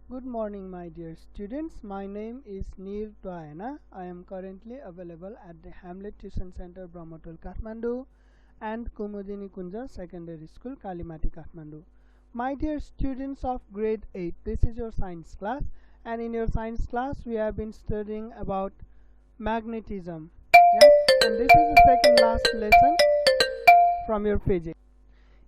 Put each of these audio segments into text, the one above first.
Good morning, my dear students. My name is Neer Dayana. I am currently available at the Hamlet Tuition Center, Brahmatul, Kathmandu, and Kumudini Kunja Secondary School, Kalimati, Kathmandu. My dear students of grade 8, this is your science class, and in your science class, we have been studying about magnetism. Yes, and this is the second last lesson from your physics.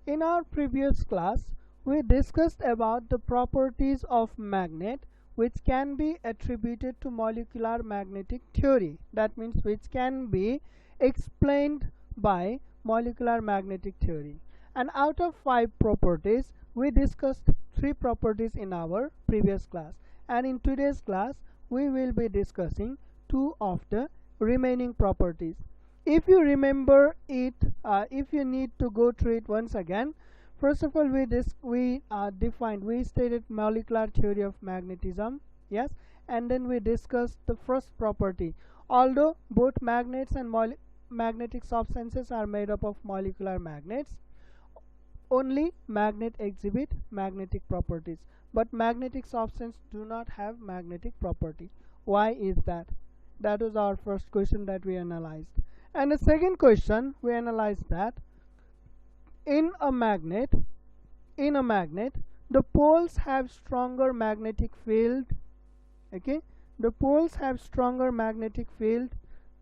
In our previous class, we discussed about the properties of magnet which can be attributed to molecular magnetic theory. That means which can be explained by molecular magnetic theory. And out of 5 properties, we discussed 3 properties in our previous class. And in today's class, we will be discussing 2 of the remaining properties. If you remember it, if you need to go through it once again, first of all, we stated molecular theory of magnetism, yes, and then we discussed the first property. Although both magnets and magnetic substances are made up of molecular magnets, only magnet exhibit magnetic properties, but magnetic substances do not have magnetic property. Why is that? That was our first question that we analyzed. And the second question, we analyzed that in a magnet, the poles have stronger magnetic field. Okay, the poles have stronger magnetic field,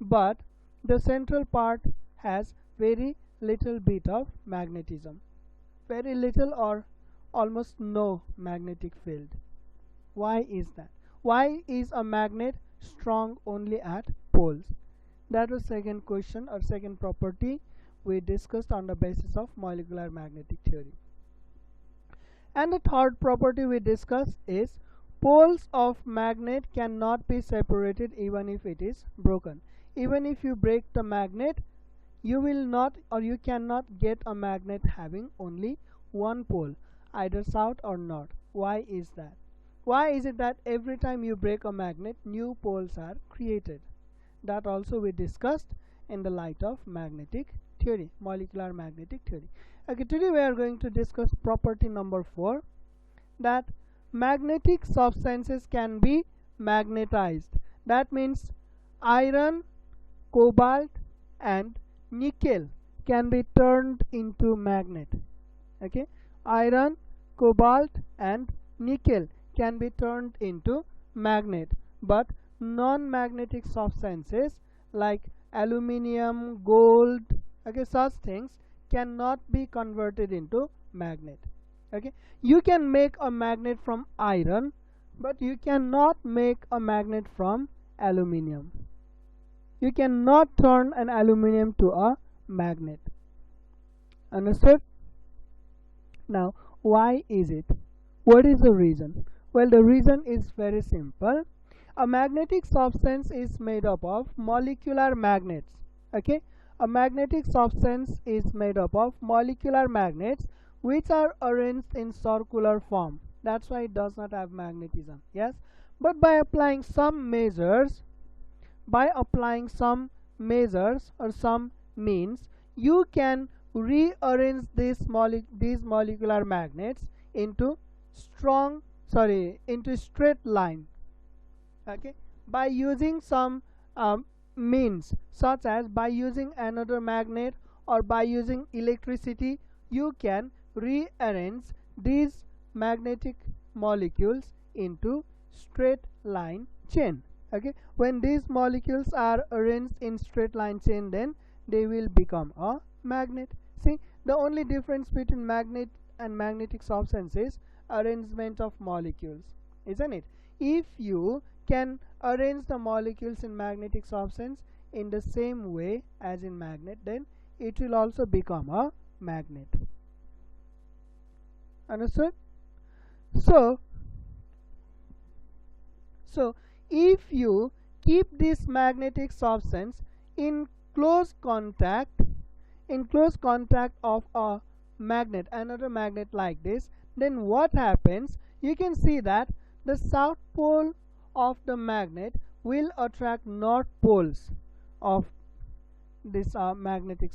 but the central part has very little bit of magnetism, very little or almost no magnetic field. Why is that? Why is a magnet strong only at poles? That was second question or second property we discussed on the basis of molecular magnetic theory. And the third property we discussed is poles of magnet cannot be separated even if it is broken. Even if you break the magnet, you will not or you cannot get a magnet having only one pole, either south or north. Why is that? Why is it that every time you break a magnet, new poles are created? That also we discussed in the light of magnetic theory, molecular magnetic theory. Okay, today we are going to discuss property number 4, that magnetic substances can be magnetized. That means iron, cobalt and nickel can be turned into magnet. Okay, iron, cobalt and nickel can be turned into magnet, but non-magnetic substances like aluminium, gold, okay, such things cannot be converted into magnet. Okay, you can make a magnet from iron, but you cannot make a magnet from aluminium. You cannot turn an aluminium to a magnet. Understood? Now, why is it? What is the reason? Well, the reason is very simple. A magnetic substance is made up of molecular magnets. Okay, a magnetic substance is made up of molecular magnets which are arranged in circular form. That's why it does not have magnetism. Yes, but by applying some measures, or some means, you can rearrange these molecular magnets into straight line. Okay, by using some means, such as by using another magnet or by using electricity, you can rearrange these magnetic molecules into straight line chain. Okay, when these molecules are arranged in straight line chain, then they will become a magnet. See, the only difference between magnet and magnetic substance is arrangement of molecules, isn't it? If you can arrange the molecules in magnetic substance in the same way as in magnet, then it will also become a magnet. Understood? So if you keep this magnetic substance in close contact of a magnet, another magnet like this, then what happens? You can see that the south pole of the magnet will attract north poles of this magnetic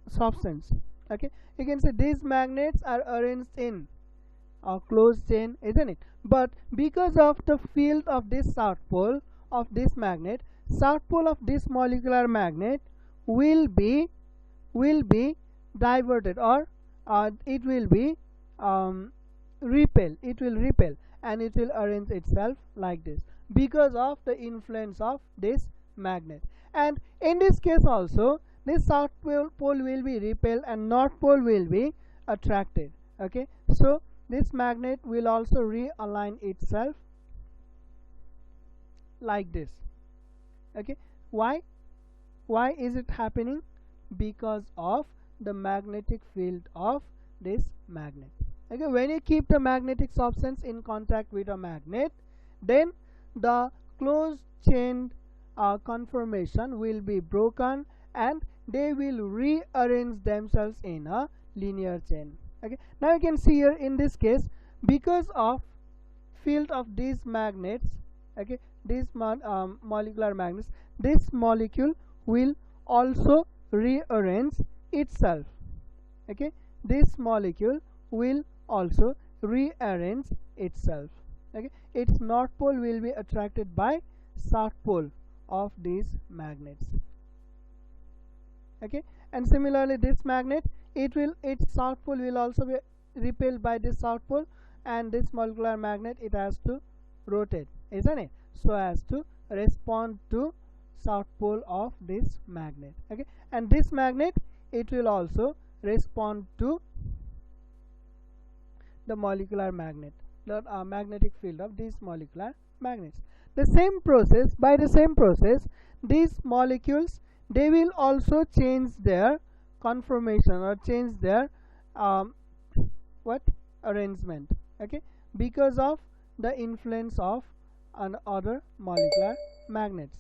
substance. Okay, you can see these magnets are arranged in a closed chain, isn't it? But because of the field of this south pole of this magnet, south pole of this molecular magnet will be diverted, or it will be repel. It will repel and it will arrange itself like this because of the influence of this magnet. And in this case also, this south pole will be repelled and north pole will be attracted. Okay, so this magnet will also realign itself like this. Okay, why is it happening? Because of the magnetic field of this magnet. Okay, when you keep the magnetic substance in contact with a magnet, then the closed chain conformation will be broken and they will rearrange themselves in a linear chain. Okay, now you can see here in this case, because of field of these magnets, okay, these molecular magnets, this molecule will also rearrange itself. Okay, this molecule will also rearrange itself. Okay, its north pole will be attracted by south pole of these magnets. Okay, and similarly this magnet, its south pole will also be repelled by this south pole, and this molecular magnet, it has to rotate, isn't it, so as to respond to south pole of this magnet. Okay, and this magnet, it will also respond to the molecular magnet, the magnetic field of these molecular magnets. The same process, by the same process, these molecules, they will also change their conformation or change their arrangement. Okay, because of the influence of other molecular magnets.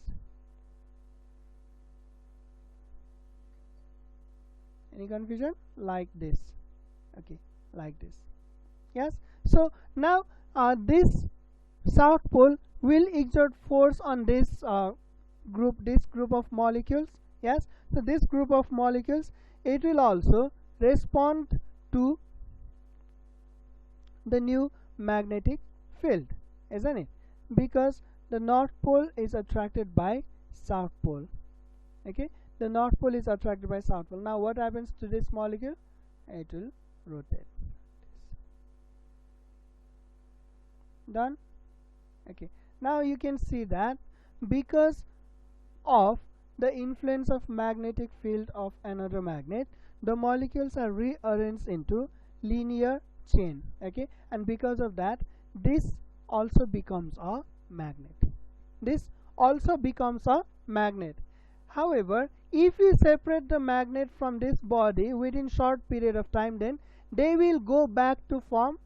Any confusion? Like this. Okay, like this. Yes, so now this south pole will exert force on this group of molecules. Yes, so this group of molecules, it will also respond to the new magnetic field, isn't it, because the north pole is attracted by south pole. Okay, the north pole is attracted by south pole. Now what happens to this molecule? It will rotate. Done. Okay, now you can see that because of the influence of magnetic field of another magnet, the molecules are rearranged into linear chain. Okay, and because of that, this also becomes a magnet. This also becomes a magnet. However, if you separate the magnet from this body within short period of time, then they will go back to form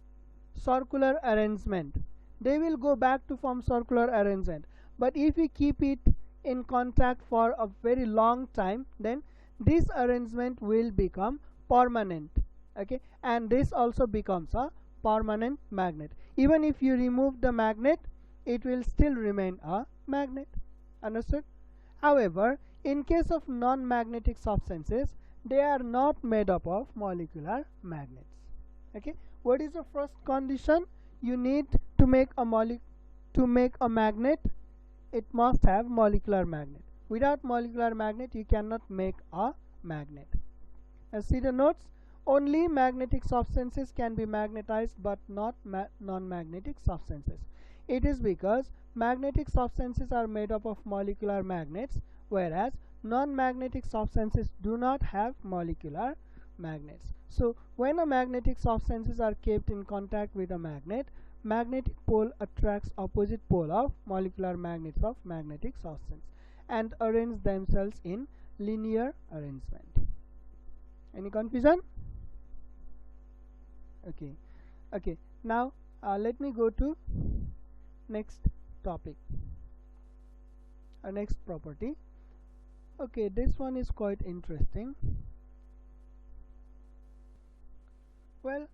circular arrangement. They will go back to form circular arrangement. But if we keep it in contact for a very long time, then this arrangement will become permanent. Okay, and this also becomes a permanent magnet. Even if you remove the magnet, it will still remain a magnet. Understood? However, in case of non-magnetic substances, they are not made up of molecular magnets. Okay, what is the first condition? You need to make a magnet, it must have molecular magnet. Without molecular magnet, you cannot make a magnet. See the notes, only magnetic substances can be magnetized but not non-magnetic substances. It is because magnetic substances are made up of molecular magnets, whereas non-magnetic substances do not have molecular magnets. So when a magnetic substances are kept in contact with a magnet, magnetic pole attracts opposite pole of molecular magnets of magnetic substance and arrange themselves in linear arrangement. Any confusion? Okay, okay, now let me go to next topic, next property. Okay, this one is quite interesting. Well,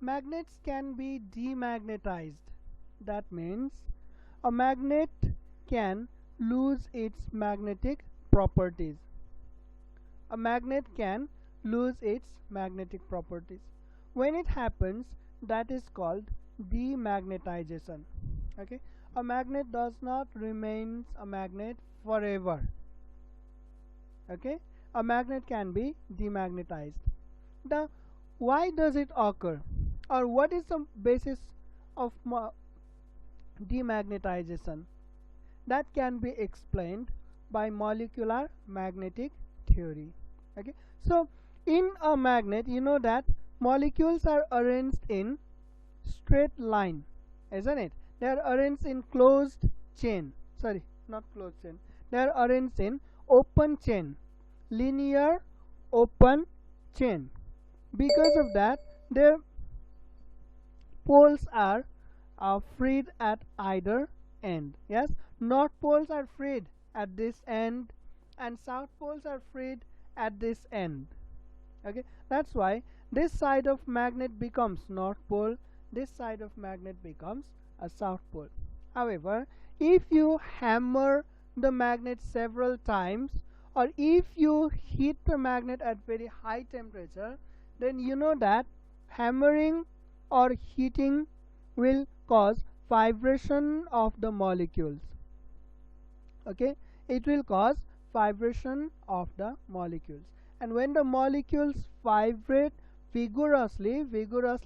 magnets can be demagnetized. That means a magnet can lose its magnetic properties. A magnet can lose its magnetic properties. When it happens, that is called demagnetization. Okay, a magnet does not remain a magnet forever. Okay, a magnet can be demagnetized. Now, why does it occur, or what is the basis of demagnetization? That can be explained by molecular magnetic theory. Okay, so in a magnet, you know that molecules are arranged in straight line, isn't it? They are arranged in closed chain. Sorry, not closed chain. They are arranged in open chain, linear open chain. Because of that, their poles are freed at either end. Yes, north poles are freed at this end, and south poles are freed at this end. Okay, that's why this side of magnet becomes north pole, this side of magnet becomes a south pole. However, if you hammer the magnet several times, or if you heat the magnet at very high temperature, then you know that hammering or heating will cause vibration of the molecules. Okay, it will cause vibration of the molecules, and when the molecules vibrate vigorously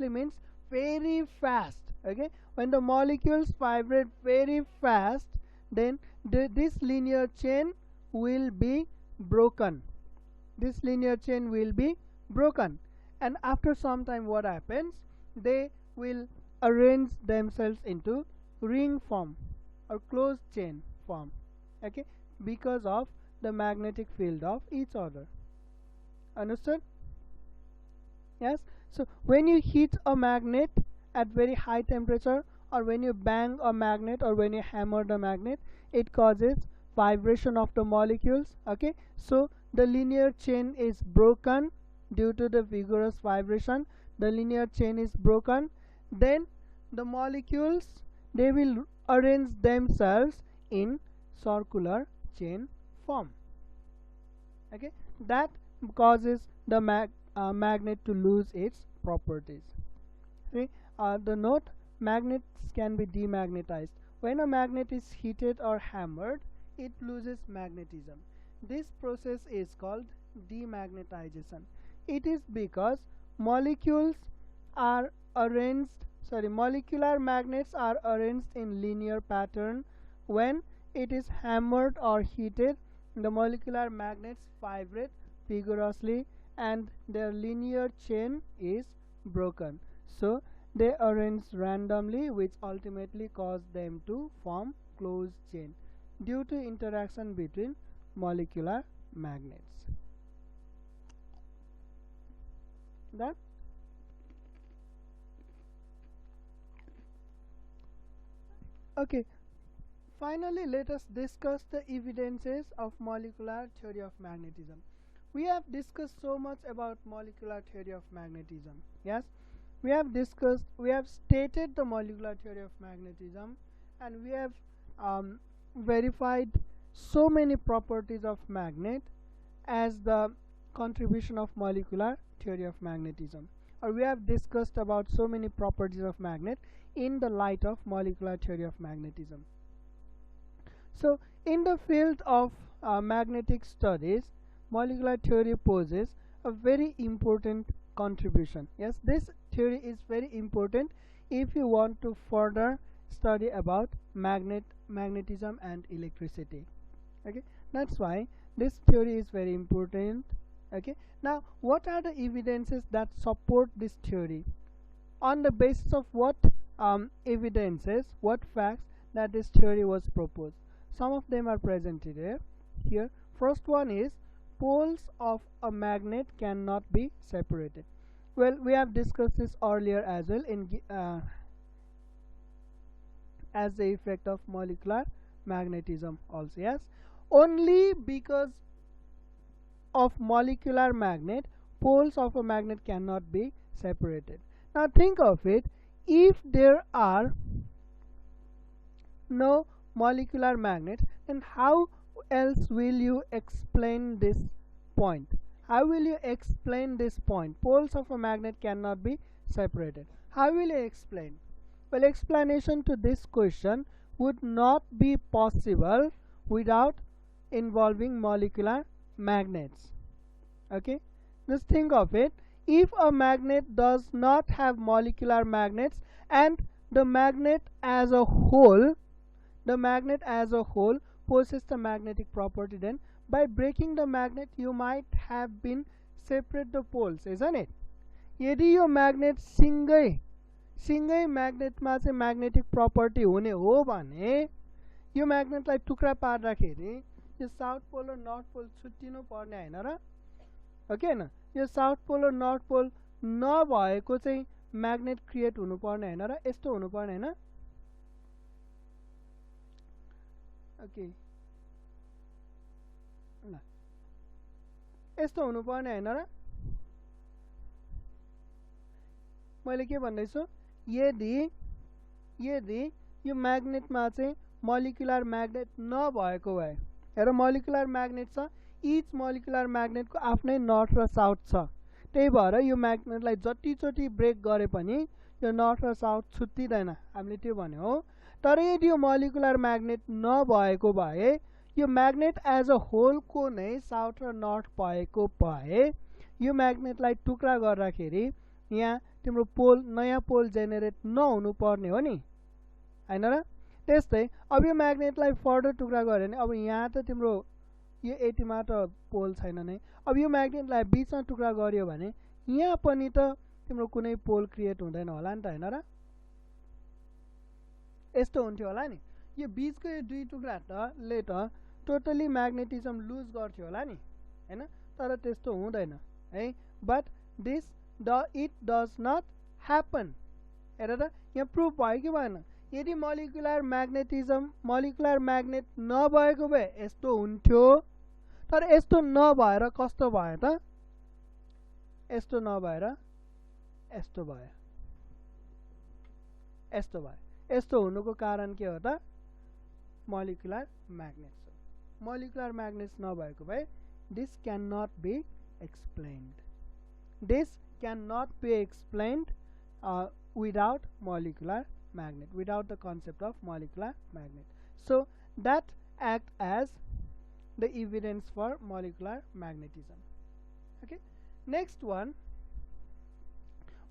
means very fast. Okay, when the molecules vibrate very fast, then this linear chain will be broken. This linear chain will be broken, and after some time what happens, they will arrange themselves into ring form or closed chain form. Okay, because of the magnetic field of each other. Understood? Yes, so when you heat a magnet at very high temperature, or when you bang a magnet, or when you hammer the magnet, it causes vibration of the molecules. Okay, so the linear chain is broken due to the vigorous vibration. The linear chain is broken, then the molecules, they will arrange themselves in circular chain form. Okay, that causes the magnet to lose its properties. See, the note, magnets can be demagnetized. When a magnet is heated or hammered, it loses magnetism. This process is called demagnetization. It is because molecules are arranged, molecular magnets are arranged in linear pattern. When it is hammered or heated, the molecular magnets vibrate vigorously and their linear chain is broken. So they arrange randomly, which ultimately cause them to form closed chain due to interaction between molecular magnets. That okay. Finally, let us discuss the evidences of molecular theory of magnetism. We have discussed so much about molecular theory of magnetism. Yes, we have stated the molecular theory of magnetism, and we have verified so many properties of magnet as the contribution of molecular theory of magnetism, or we have discussed about so many properties of magnet in the light of molecular theory of magnetism. So in the field of magnetic studies, molecular theory poses a very important contribution. Yes, this theory is very important if you want to further study about magnetism and electricity. Okay, that's why this theory is very important. Okay, now what are the evidences that support this theory? On the basis of what evidences, what facts that this theory was proposed? Some of them are presented here. First one is, poles of a magnet cannot be separated. Well, we have discussed this earlier as well in as the effect of molecular magnetism also. Yes, only because of molecular magnet, poles of a magnet cannot be separated. Now think of it, if there are no molecular magnet, then how else will you explain this point? How will you explain this point? Poles of a magnet cannot be separated. How will you explain? Well, explanation to this question would not be possible without involving molecular magnets. Okay, just think of it. If a magnet does not have molecular magnets, and the magnet as a whole possesses the magnetic property, then by breaking the magnet you might have been separate the poles, isn't it? यदि यो magnet सिंगै म्याग्नेटमा चाहिँ magnetic property हुने हो भने यो म्याग्नेटलाई टुक्रा पार्दाखेरि यो south pole र north पोल छुट्टिनु पर्ने हैन र? हो कि हैन? यो south pole र north पोल नभएको चाहिँ म्याग्नेट क्रिएट हुनुपर्ने हैन र? यस्तो हुनुपर्ने हैन? ओके, ल यस्तो हुनुपर्ने हैन र? मैले के भन्दैछु, यदि यो म्याग्नेटमा चाहिँ मोलिकुलर म्याग्नेट नभएको भए, हेर मोलिकुलर म्याग्नेट छ, इच मोलिकुलर म्याग्नेटको आफ्नै नर्थ र साउथ छ, त्यही भएर यो म्याग्नेटलाई जतिचोटि ब्रेक गरे पनि यो नर्थ र साउथ छुट्टिदैन, हामीले त्यो भन्यो हो। तर यदि यो मोलिकुलर म्याग्नेट नभएको भए, यो म्याग्नेट एज अ होलको नै साउथ र नर्थ भएको भए यो म्याग्नेटलाई टुक्रा गर्दाखेरि यहाँ तिम्रो पोल, नयाँ पोल जेनेरेट नहुनु पर्ने हो नि, हैन र? त्यस्तै अब यो म्याग्नेटलाई फर्दर टुक्रा गर्यो भने अब यहाँ त तिम्रो यो एटीमा त पोल छैन नै, अब यो म्याग्नेटलाई बीचमा टुक्रा गर्यो भने यहाँ पनि त तिम्रो कुनै पोल क्रिएट हुँदैन होला नि त, हैन र? यस्तो हुन्थ्यो होला नि, यो बीचको यो दुई टुक्रा ले त टोटली म्याग्नेटिजम लुज गर्थ्यो होला नि, हैन? तर त्यस्तो हुँदैन है। But it does not happen। हेर त यहाँ प्रुफ भयो कि भएन? यदि मोलिकुलर म्याग्नेट नभएको भए यस्तो हुन्थ्यो, तर यस्तो नभएर कस्तो भयो त? यस्तो नभएर यस्तो भयो, यस्तो भयो। यस्तो हुनुको कारण के हो त? मोलिकुलर म्याग्नेट्स हो। मोलिकुलर म्याग्नेट्स नभएको भए this cannot be explained। This cannot be explained without molecular magnet, without the concept of molecular magnet. So that act as the evidence for molecular magnetism. Okay, next one,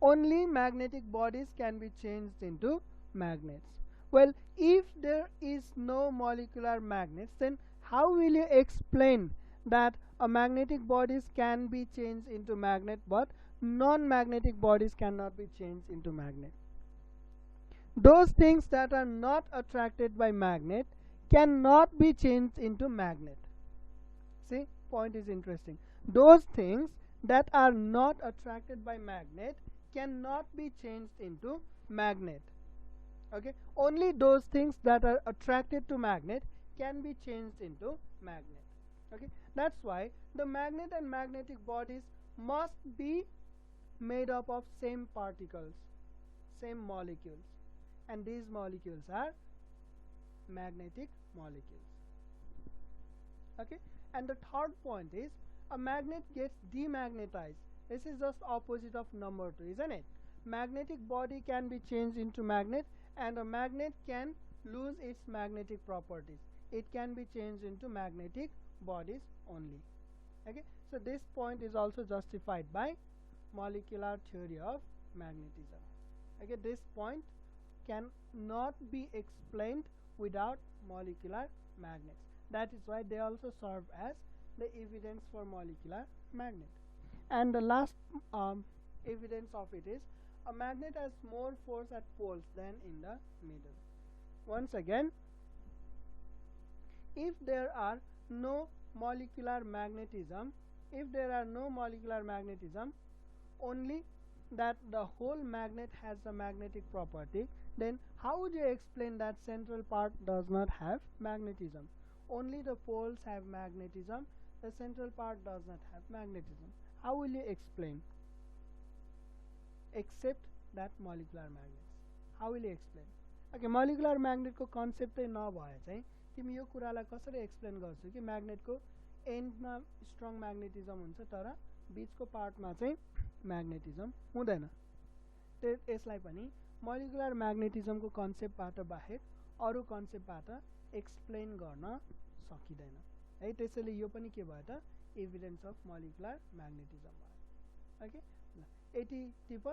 only magnetic bodies can be changed into magnets. Well, if there is no molecular magnets, then how will you explain that a magnetic bodies can be changed into magnet but non-magnetic bodies cannot be changed into magnet? Those things that are not attracted by magnet cannot be changed into magnet. See, point is interesting. Those things that are not attracted by magnet cannot be changed into magnet. Okay, only those things that are attracted to magnet can be changed into magnet. Okay, that's why the magnet and magnetic bodies must be made up of same particles, same molecules, and these molecules are magnetic molecules. Okay, and the third point is a magnet gets demagnetized. This is just opposite of number 2, isn't it? Magnetic body can be changed into magnet, and a magnet can lose its magnetic properties. It can be changed into magnetic bodies only. Okay, so this point is also justified by molecular theory of magnetism. Okay, this point cannot be explained without molecular magnets. That is why they also serve as the evidence for molecular magnet. And the last evidence of it is a magnet has more force at poles than in the middle. Once again, if there are no molecular magnetism, only that the whole magnet has a magnetic property, then how would you explain that central part does not have magnetism? Only the poles have magnetism, the central part does not have magnetism. How will you explain? Except that molecular magnets. How will you explain? Okay, molecular magnet को concept नभए चाहिँ तिमी यो कुरालाई कसरी explain गर्छौ कि magnet को एन्डमा strong magnetism हुन्छ तर बीचको पार्टमा चाहिँ म्याग्नेटिजम हुँदैन? यसलाई पनि मोलिकुलर म्याग्नेटिजमको कन्सेप्टबाट बाहेक अरू कन्सेप्टबाट एक्सप्लेन गर्न सकिँदैन है। त्यसैले यो पनि के भयो त एभिडेन्स अफ मोलिकुलर म्याग्नेटिजम भयो। ओके ल यति टिप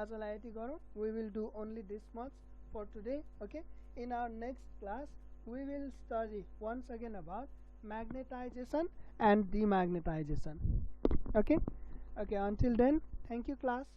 आजलाई यति गरौँ। We will do only this much for today. Okay in our next class we will study once again about magnetization and demagnetization. Okay, until then, thank you class.